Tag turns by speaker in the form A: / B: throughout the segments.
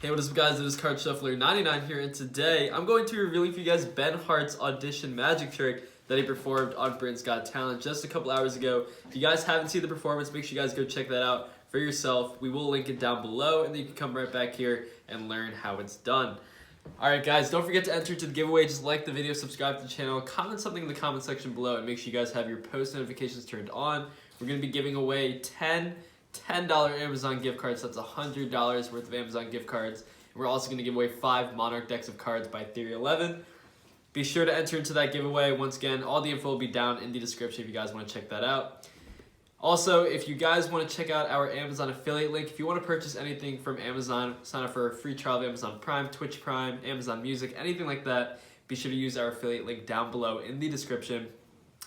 A: Hey, what is up guys, it is Card Shuffler 99 here, and today I'm going to be revealing for you guys Ben Hart's audition magic trick that he performed on Britain's Got Talent just a couple hours ago. If you guys haven't seen the performance, make sure you guys go check that out for yourself. We will link it down below, and then you can come right back here and learn how it's done. Alright guys, don't forget to enter to the giveaway. Just like the video, subscribe to the channel, comment something in the comment section below, and make sure you guys have your post notifications turned on. We're going to be giving away $10 Amazon gift cards. That's $100 worth of Amazon gift cards. And we're also going to give away 5 Monarch decks of cards by Theory 11. Be sure to enter into that giveaway. Once again, all the info will be down in the description if you guys want to check that out. Also, if you guys want to check out our Amazon affiliate link, if you want to purchase anything from Amazon, sign up for a free trial of Amazon Prime, Twitch Prime, Amazon Music, anything like that, be sure to use our affiliate link down below in the description.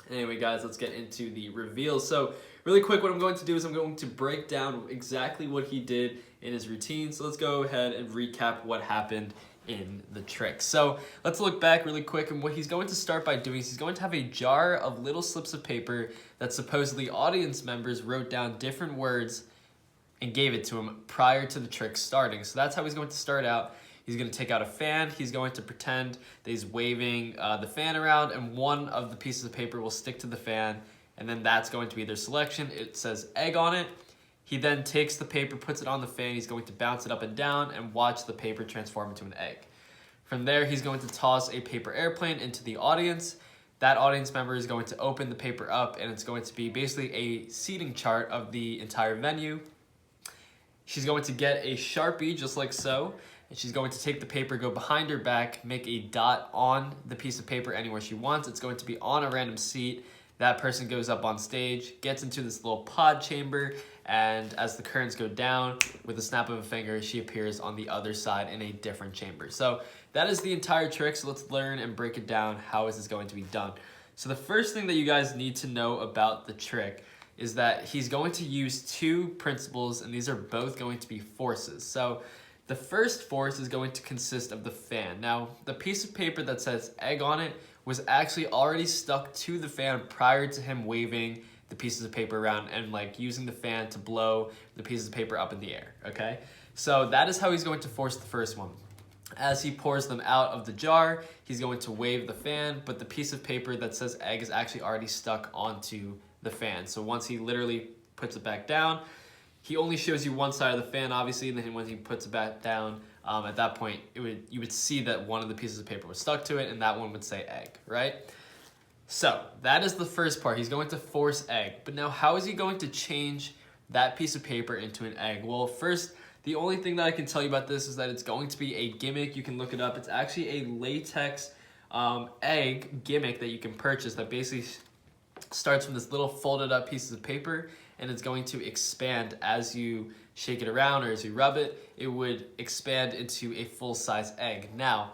A: Anyway guys, let's get into the reveal. So really quick, what I'm going to do is I'm going to break down exactly what he did in his routine. So let's go ahead and recap what happened in the trick. So let's look back really quick, and what he's going to start by doing is he's going to have a jar of little slips of paper that supposedly audience members wrote down different words and gave it to him prior to the trick starting. So that's how he's going to start out. He's going to take out a fan. He's going to pretend that he's waving the fan around, and one of the pieces of paper will stick to the fan, and then that's going to be their selection. It says egg on it. He then takes the paper, puts it on the fan. He's going to bounce it up and down and watch the paper transform into an egg. From there, he's going to toss a paper airplane into the audience. That audience member is going to open the paper up, and it's going to be basically a seating chart of the entire venue. She's going to get a Sharpie, just like so, and she's going to take the paper, go behind her back, make a dot on the piece of paper anywhere she wants. It's going to be on a random seat. That person goes up on stage, gets into this little pod chamber, and as the curtains go down, with a snap of a finger, she appears on the other side in a different chamber. So that is the entire trick. So let's learn and break it down. How is this going to be done? So the first thing that you guys need to know about the trick is that he's going to use 2 principles, and these are both going to be forces. So the first force is going to consist of the fan. Now, the piece of paper that says egg on it was actually already stuck to the fan prior to him waving the pieces of paper around and like using the fan to blow the pieces of paper up in the air, okay? So that is how he's going to force the first one. As he pours them out of the jar, he's going to wave the fan, but the piece of paper that says egg is actually already stuck onto the fan. So once he literally puts it back down, he only shows you one side of the fan, obviously, and then when he puts it back down, at that point, you would see that one of the pieces of paper was stuck to it, and that one would say egg, right? So that is the first part. He's going to force egg. But now how is he going to change that piece of paper into an egg? Well, first, the only thing that I can tell you about this is that it's going to be a gimmick. You can look it up. It's actually a latex egg gimmick that you can purchase that basically starts from this little folded up pieces of paper, and it's going to expand as you shake it around or as you rub it. It would expand into a full-size egg. Now,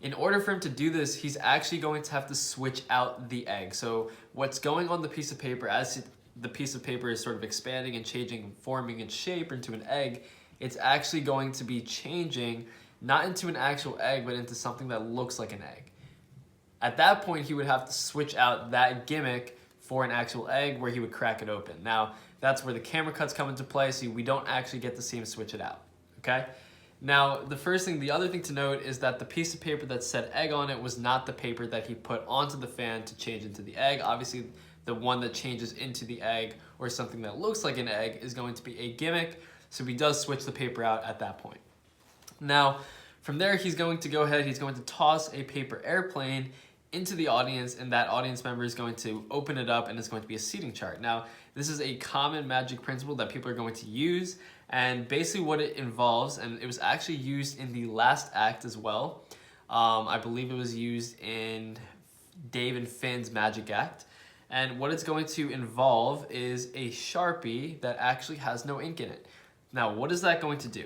A: in order for him to do this, he's actually going to have to switch out the egg. So what's going on the piece of paper, as the piece of paper is sort of expanding and changing, forming its shape into an egg, it's actually going to be changing not into an actual egg, but into something that looks like an egg. At that point, he would have to switch out that gimmick for an actual egg where he would crack it open. Now, that's where the camera cuts come into play, so we don't actually get to see him switch it out, okay? Now, the other thing to note is that the piece of paper that said egg on it was not the paper that he put onto the fan to change into the egg. Obviously, the one that changes into the egg or something that looks like an egg is going to be a gimmick, so he does switch the paper out at that point. Now, from there, he's going to go ahead, he's going to toss a paper airplane into the audience, and that audience member is going to open it up, and it's going to be a seating chart. Now, this is a common magic principle that people are going to use, and basically what it involves, and it was actually used in the last act as well. I believe it was used in Dave and Finn's magic act. And what it's going to involve is a Sharpie that actually has no ink in it. Now, what is that going to do?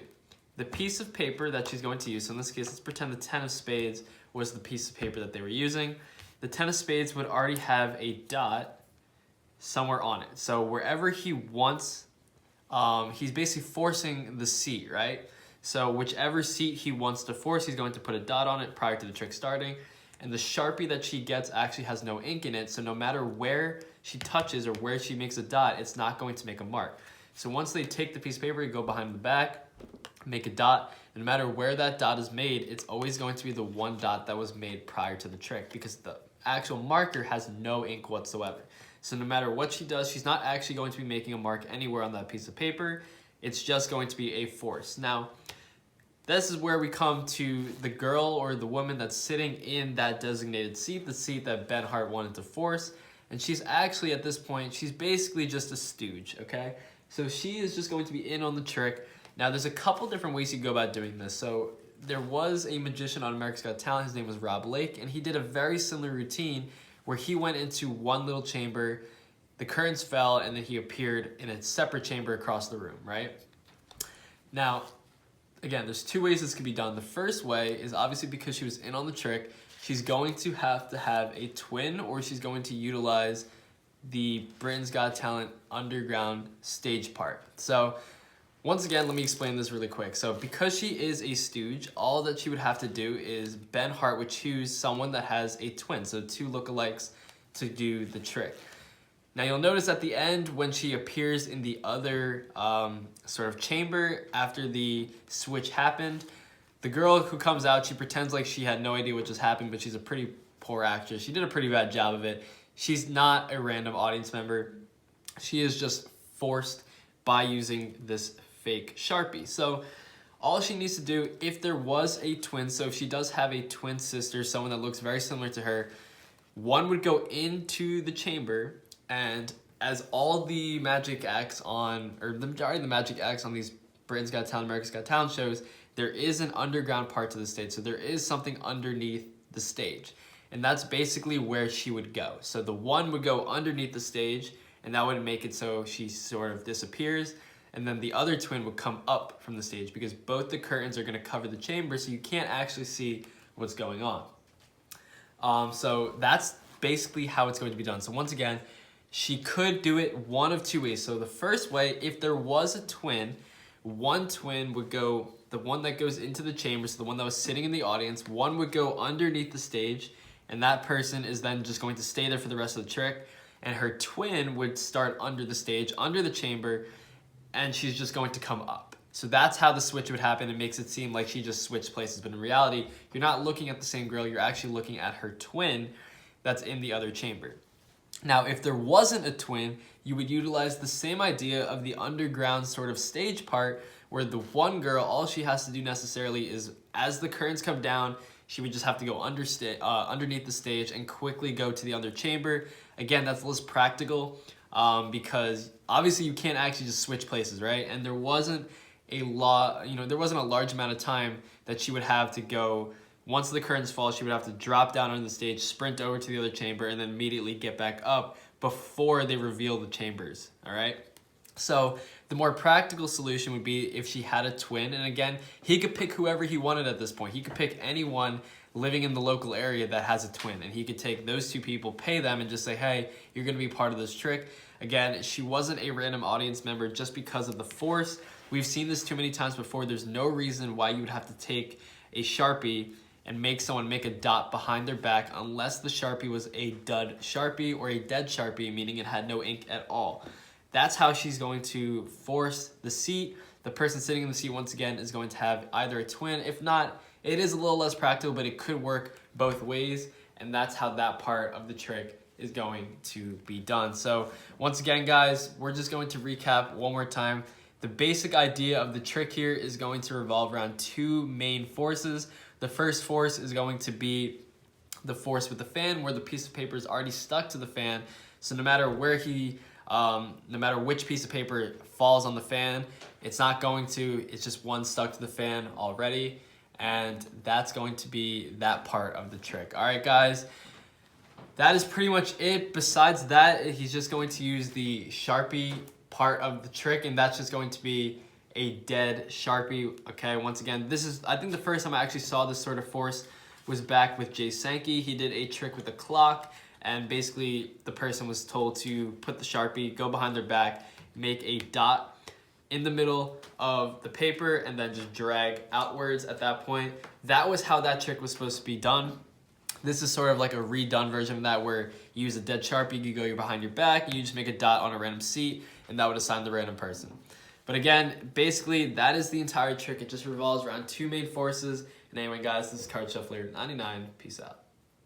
A: The piece of paper that she's going to use, so in this case, let's pretend the 10 of spades was the piece of paper that they were using. The 10 of spades would already have a dot somewhere on it. So wherever he wants, he's basically forcing the seat, right? So whichever seat he wants to force, he's going to put a dot on it prior to the trick starting. And the Sharpie that she gets actually has no ink in it, so no matter where she touches or where she makes a dot, it's not going to make a mark. So once they take the piece of paper, you go behind the back, make a dot. And no matter where that dot is made, it's always going to be the one dot that was made prior to the trick, because the actual marker has no ink whatsoever. So no matter what she does, she's not actually going to be making a mark anywhere on that piece of paper. It's just going to be a force. Now, this is where we come to the girl or the woman that's sitting in that designated seat, the seat that Ben Hart wanted to force. And she's actually, at this point, she's basically just a stooge, okay? So she is just going to be in on the trick. Now, there's a couple different ways you go about doing this. So there was a magician on America's Got Talent. His name was Rob Lake, and he did a very similar routine where he went into one little chamber, the curtains fell, and then he appeared in a separate chamber across the room, right? Now, again, there's two ways this could be done. The first way is obviously because she was in on the trick, she's going to have a twin, or she's going to utilize the Britain's Got Talent underground stage part. So once again, let me explain this really quick. So because she is a stooge, all that she would have to do is Ben Hart would choose someone that has a twin, so two lookalikes, to do the trick. Now you'll notice at the end when she appears in the other sort of chamber after the switch happened, the girl who comes out, she pretends like she had no idea what just happened, but she's a pretty poor actress. She did a pretty bad job of it. She's not a random audience member. She is just forced by using this fake Sharpie. So all she needs to do, if there was a twin, so if she does have a twin sister, someone that looks very similar to her, one would go into the chamber, and as all the magic acts on, or the majority of the magic acts on these Britain's Got Talent, America's Got Talent shows, there is an underground part to the stage. So there is something underneath the stage. And that's basically where she would go. So the one would go underneath the stage, and that would make it so she sort of disappears. And then the other twin would come up from the stage, because both the curtains are going to cover the chamber, so you can't actually see what's going on. So that's basically how it's going to be done. So once again, she could do it one of two ways. So the first way, if there was a twin, one twin would go, the one that goes into the chamber, so the one that was sitting in the audience, one would go underneath the stage, and that person is then just going to stay there for the rest of the trick, and her twin would start under the stage, under the chamber, and she's just going to come up. So that's how the switch would happen. It makes it seem like she just switched places, but in reality, you're not looking at the same girl, you're actually looking at her twin that's in the other chamber. Now, if there wasn't a twin, you would utilize the same idea of the underground sort of stage part, where the one girl, all she has to do necessarily is, as the curtains come down, she would just have to go underneath the stage and quickly go to the other chamber. Again, that's less practical because obviously you can't actually just switch places, right? And there wasn't a large amount of time that she would have to go. Once the curtains fall, she would have to drop down on the stage, sprint over to the other chamber, and then immediately get back up before they reveal the chambers, all right? So the more practical solution would be if she had a twin, and again, he could pick whoever he wanted at this point. He could pick anyone living in the local area that has a twin, and he could take those two people, pay them, and just say, hey, you're gonna be part of this trick. Again, she wasn't a random audience member just because of the force. We've seen this too many times before. There's no reason why you would have to take a Sharpie and make someone make a dot behind their back unless the Sharpie was a dud Sharpie or a dead Sharpie, meaning it had no ink at all. That's how she's going to force the seat. The person sitting in the seat, once again, is going to have either a twin. If not, it is a little less practical, but it could work both ways, and that's how that part of the trick is going to be done. So once again, guys, we're just going to recap one more time. The basic idea of the trick here is going to revolve around two main forces. The first force is going to be the force with the fan, where the piece of paper is already stuck to the fan. So no matter which piece of paper falls on the fan, it's just one stuck to the fan already. And that's going to be that part of the trick. All right, guys, that is pretty much it. Besides that, he's just going to use the Sharpie part of the trick, and that's just going to be a dead Sharpie. Okay, once again, I think the first time I actually saw this sort of force was back with Jay Sankey. He did a trick with a clock, and basically the person was told to put the Sharpie, go behind their back, make a dot in the middle of the paper, and then just drag outwards at that point. That was how that trick was supposed to be done. This is sort of like a redone version of that, where you use a dead Sharpie, you go behind your back, and you just make a dot on a random seat, and that would assign the random person. But again, basically, that is the entire trick. It just revolves around two main forces. And anyway, guys, this is Card Shuffler 99. Peace out.